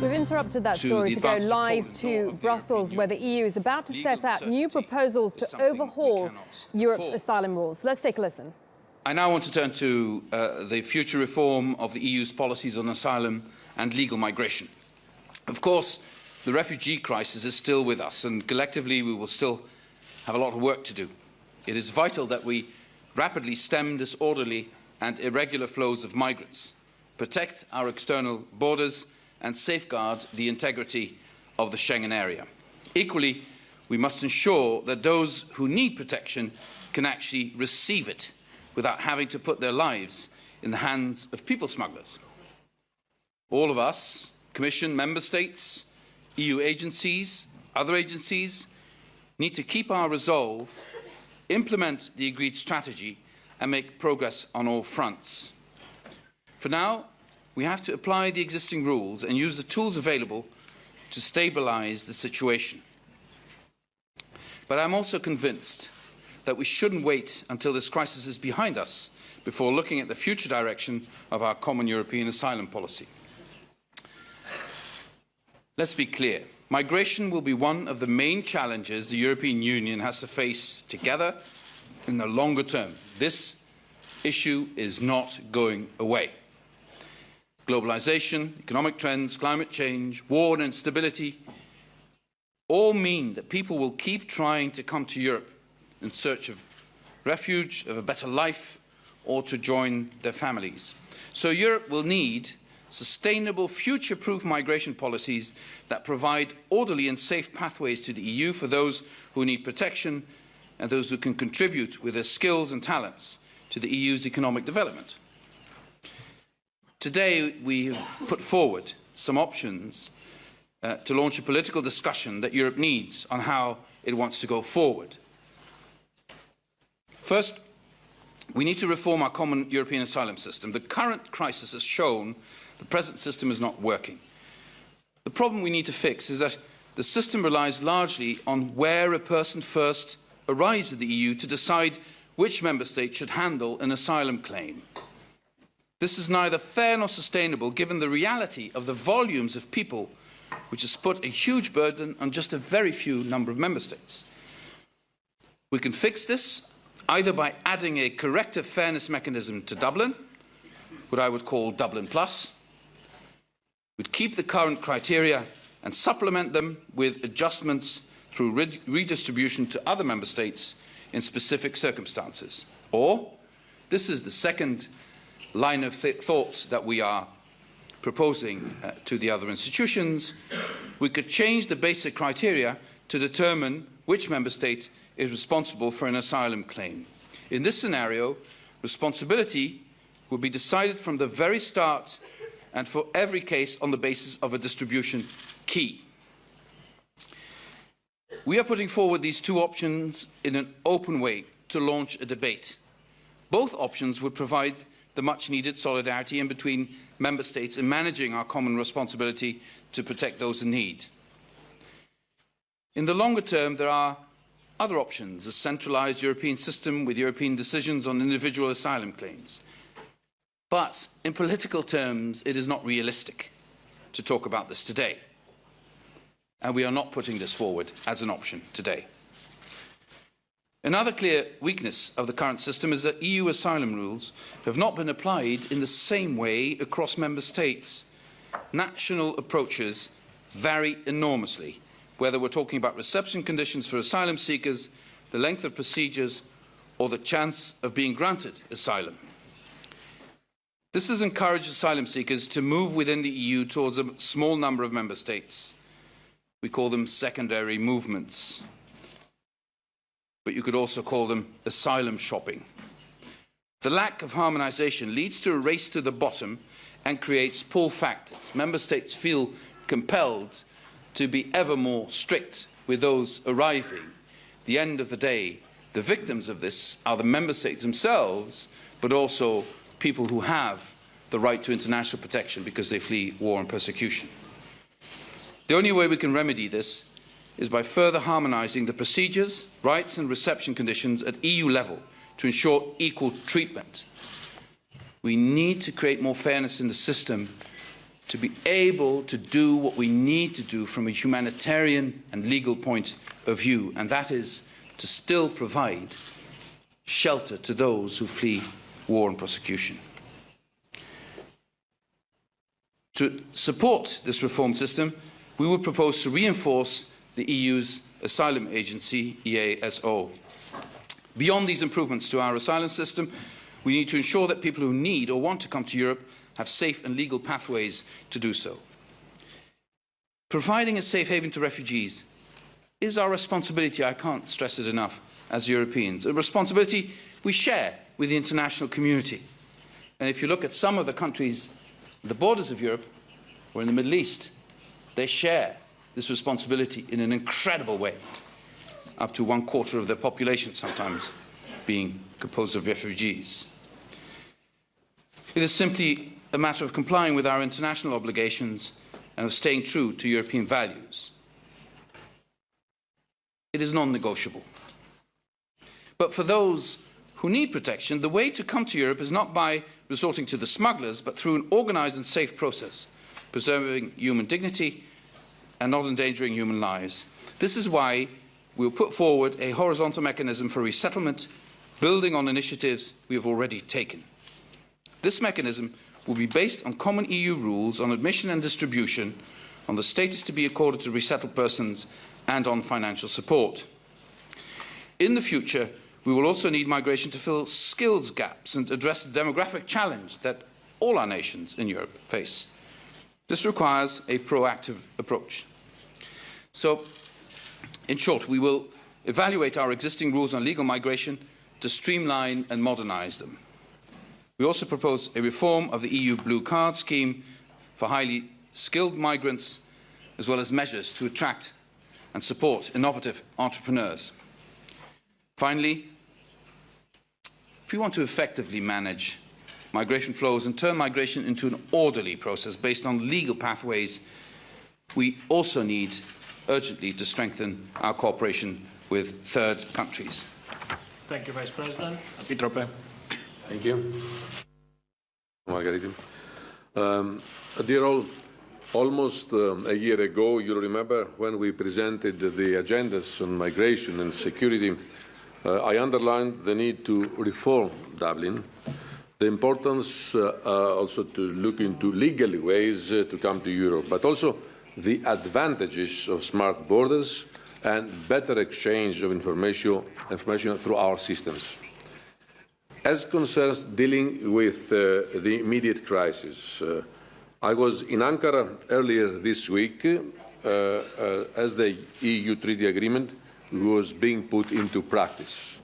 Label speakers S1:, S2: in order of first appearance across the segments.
S1: We've interrupted that story to go live to Brussels, where the EU is about to set out new proposals to overhaul Europe's asylum rules. Let's take a listen.
S2: I now want to turn to the future reform of the EU's policies on asylum and legal migration. Of course, the refugee crisis is still with us, and collectively we will still have a lot of work to do. It is vital that we rapidly stem disorderly and irregular flows of migrants, protect our external borders and safeguard the integrity of the Schengen area. Equally, we must ensure that those who need protection can actually receive it without having to put their lives in the hands of people smugglers. All of us, Commission, Member States, EU agencies, other agencies, need to keep our resolve, implement the agreed strategy and make progress on all fronts. For now, we have to apply the existing rules and use the tools available to stabilise the situation. But I'm also convinced that we shouldn't wait until this crisis is behind us before looking at the future direction of our common European asylum policy. Let's be clear. Migration will be one of the main challenges the European Union has to face together in the longer term. This issue is not going away. Globalisation, economic trends, climate change, war and instability all mean that people will keep trying to come to Europe in search of refuge, of a better life, or to join their families. So Europe will need sustainable, future-proof migration policies that provide orderly and safe pathways to the EU for those who need protection and those who can contribute with their skills and talents to the EU's economic development. Today, we have put forward some options to launch a political discussion that Europe needs on how it wants to go forward. First, we need to reform our common European asylum system. The current crisis has shown the present system is not working. The problem we need to fix is that the system relies largely on where a person first arrives at the EU to decide which member state should handle an asylum claim. This is neither fair nor sustainable given the reality of the volumes of people which has put a huge burden on just a very few number of member states. We can fix this either by adding a corrective fairness mechanism to Dublin, what I would call Dublin Plus. We'd keep the current criteria and supplement them with adjustments through redistribution to other member states in specific circumstances. Or, this is the second line of thought that we are proposing to the other institutions, we could change the basic criteria to determine which member state is responsible for an asylum claim. In this scenario, responsibility would be decided from the very start and for every case on the basis of a distribution key. We are putting forward these two options in an open way to launch a debate. Both options would provide the much-needed solidarity in between member states in managing our common responsibility to protect those in need. In the longer term, there are other options, a centralised European system with European decisions on individual asylum claims. But in political terms, it is not realistic to talk about this today. And we are not putting this forward as an option today. Another clear weakness of the current system is that EU asylum rules have not been applied in the same way across member states. National approaches vary enormously, whether we're talking about reception conditions for asylum seekers, the length of procedures, or the chance of being granted asylum. This has encouraged asylum seekers to move within the EU towards a small number of member states. We call them secondary movements, but you could also call them asylum shopping. The lack of harmonisation leads to a race to the bottom and creates pull factors. Member states feel compelled to be ever more strict with those arriving. At the end of the day, the victims of this are the member states themselves, but also people who have the right to international protection because they flee war and persecution. The only way we can remedy this is by further harmonising the procedures, rights and reception conditions at EU level to ensure equal treatment. We need to create more fairness in the system to be able to do what we need to do from a humanitarian and legal point of view, and that is to still provide shelter to those who flee war and persecution. To support this reform system, we would propose to reinforce the EU's asylum agency, EASO. Beyond these improvements to our asylum system, we need to ensure that people who need or want to come to Europe have safe and legal pathways to do so. Providing a safe haven to refugees is our responsibility, I can't stress it enough, as Europeans, a responsibility we share with the international community. And if you look at some of the countries at the borders of Europe or in the Middle East, they share this responsibility in an incredible way, up to 1/4 of their population sometimes being composed of refugees. It is simply a matter of complying with our international obligations and of staying true to European values. It is non-negotiable. But for those who need protection, the way to come to Europe is not by resorting to the smugglers, but through an organised and safe process, preserving human dignity and not endangering human lives. This is why we will put forward a horizontal mechanism for resettlement, building on initiatives we have already taken. This mechanism will be based on common EU rules on admission and distribution, on the status to be accorded to resettled persons, and on financial support. In the future, we will also need migration to fill skills gaps and address the demographic challenge that all our nations in Europe face. This requires a proactive approach. So, in short, we will evaluate our existing rules on legal migration to streamline and modernise them. We also propose a reform of the EU Blue Card scheme for highly skilled migrants, as well as measures to attract and support innovative entrepreneurs. Finally, if we want to effectively manage migration flows and turn migration into an orderly process based on legal pathways, we also need urgently to strengthen our cooperation with third countries.
S3: Thank you, Vice President.
S4: Thank you. Margarita. Dear all, almost a year ago, you remember, when we presented the agendas on migration and security, I underlined the need to reform Dublin, the importance also to look into legal ways to come to Europe, but also the advantages of smart borders and better exchange of information through our systems. As concerns dealing with the immediate crisis, I was in Ankara earlier this week as the EU treaty agreement was being put into practice.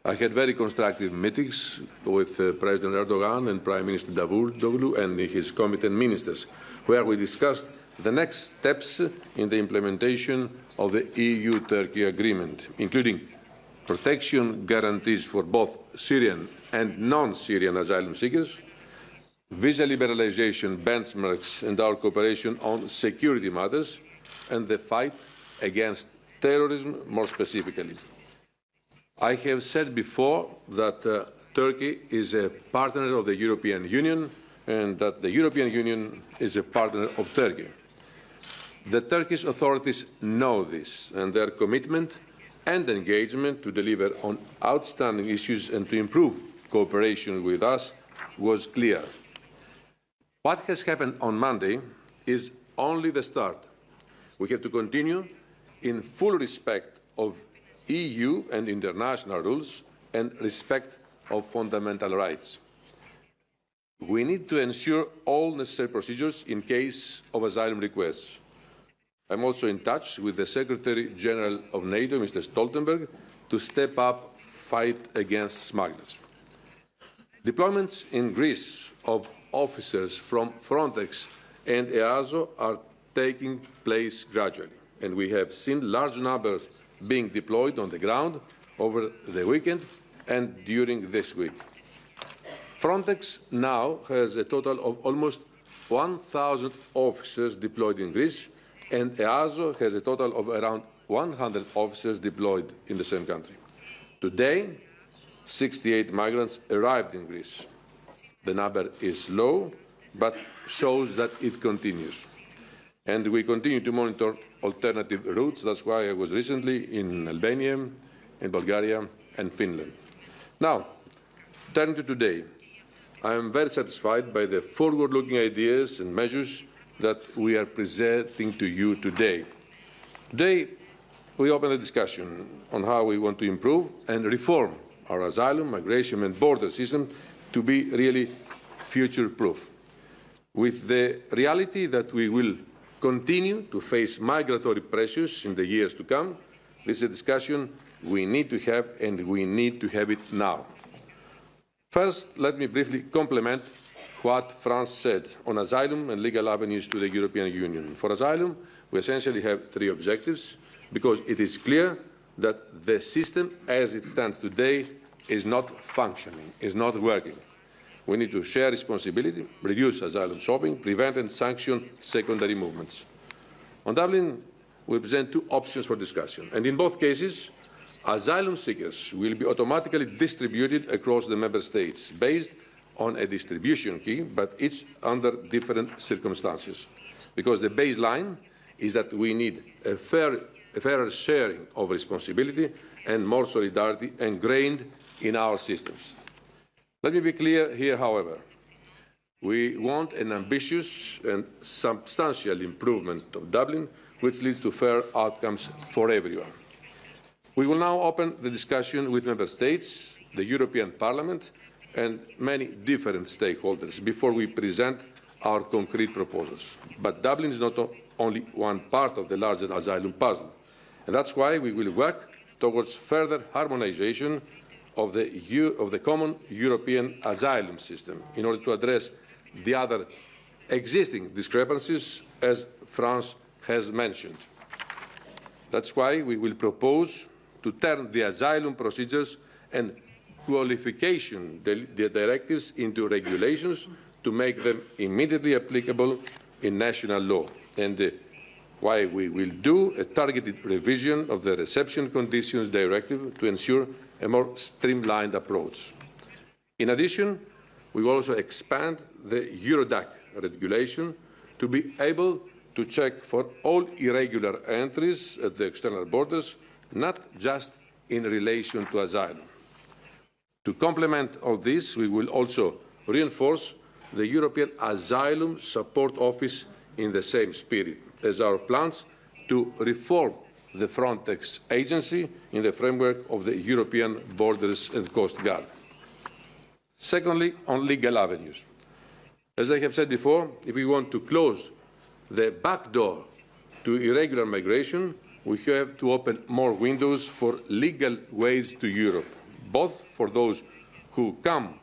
S4: I had very constructive meetings with President Erdogan and Prime Minister Davutoglu and his competent ministers, where we discussed the next steps in the implementation of the EU-Turkey agreement, including protection guarantees for both Syrian and non-Syrian asylum seekers, visa liberalisation benchmarks and our cooperation on security matters, and the fight against terrorism more specifically. I have said before that Turkey is a partner of the European Union and that the European Union is a partner of Turkey. The Turkish authorities know this, and their commitment and engagement to deliver on outstanding issues and to improve cooperation with us was clear. What has happened on Monday is only the start. We have to continue in full respect of EU and international rules and respect of fundamental rights. We need to ensure all necessary procedures in case of asylum requests. I'm also in touch with the Secretary General of NATO, Mr. Stoltenberg, to step up fight against smugglers. Deployments in Greece of officers from Frontex and EASO are taking place gradually, and we have seen large numbers being deployed on the ground over the weekend and during this week. Frontex now has a total of almost 1,000 officers deployed in Greece, and EASO has a total of around 100 officers deployed in the same country. Today, 68 migrants arrived in Greece. The number is low, but shows that it continues. And we continue to monitor alternative routes. That's why I was recently in Albania, in Bulgaria, and Finland. Now, turning to today, I am very satisfied by the forward-looking ideas and measures that we are presenting to you today. Today, we open a discussion on how we want to improve and reform our asylum, migration and border system to be really future-proof, with the reality that we will continue to face migratory pressures in the years to come. This is a discussion we need to have, and we need to have it now. First, let me briefly complement what France said on asylum and legal avenues to the European Union. For asylum, we essentially have three objectives, because it is clear that the system as it stands today is not functioning, is not working. We need to share responsibility, reduce asylum shopping, prevent and sanction secondary movements. On Dublin, we present two options for discussion, and in both cases, asylum seekers will be automatically distributed across the member states based on a distribution key, but each under different circumstances. Because the baseline is that we need a fairer sharing of responsibility and more solidarity ingrained in our systems. Let me be clear here, however. We want an ambitious and substantial improvement of Dublin, which leads to fair outcomes for everyone. We will now open the discussion with Member States, the European Parliament, and many different stakeholders before we present our concrete proposals. But Dublin is not only one part of the larger asylum puzzle. And that's why we will work towards further harmonisation of the common European asylum system in order to address the other existing discrepancies, as France has mentioned. That's why we will propose to turn the asylum procedures and qualification directives into regulations to make them immediately applicable in national law, and why we will do a targeted revision of the Reception Conditions Directive to ensure a more streamlined approach. In addition, we will also expand the Eurodac regulation to be able to check for all irregular entries at the external borders, not just in relation to asylum. To complement all this, we will also reinforce the European Asylum Support Office in the same spirit as our plans to reform the Frontex agency in the framework of the European Borders and Coast Guard. Secondly, on legal avenues. As I have said before, if we want to close the back door to irregular migration, we have to open more windows for legal ways to Europe, both for those who come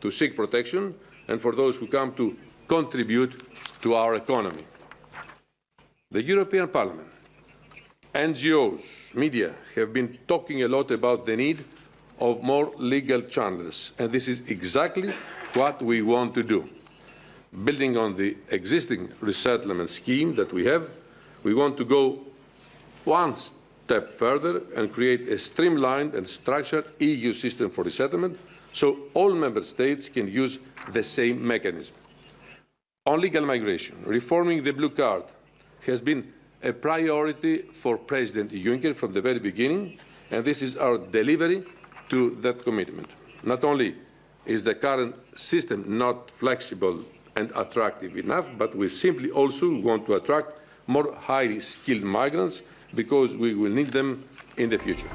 S4: to seek protection and for those who come to contribute to our economy. The European Parliament, NGOs, media have been talking a lot about the need of more legal channels, and this is exactly what we want to do. Building on the existing resettlement scheme that we have, we want to go one step further and create a streamlined and structured EU system for resettlement so all member states can use the same mechanism. On legal migration, reforming the blue card has been a priority for President Juncker from the very beginning, and this is our delivery to that commitment. Not only is the current system not flexible and attractive enough, but we simply also want to attract more highly skilled migrants because we will need them in the future.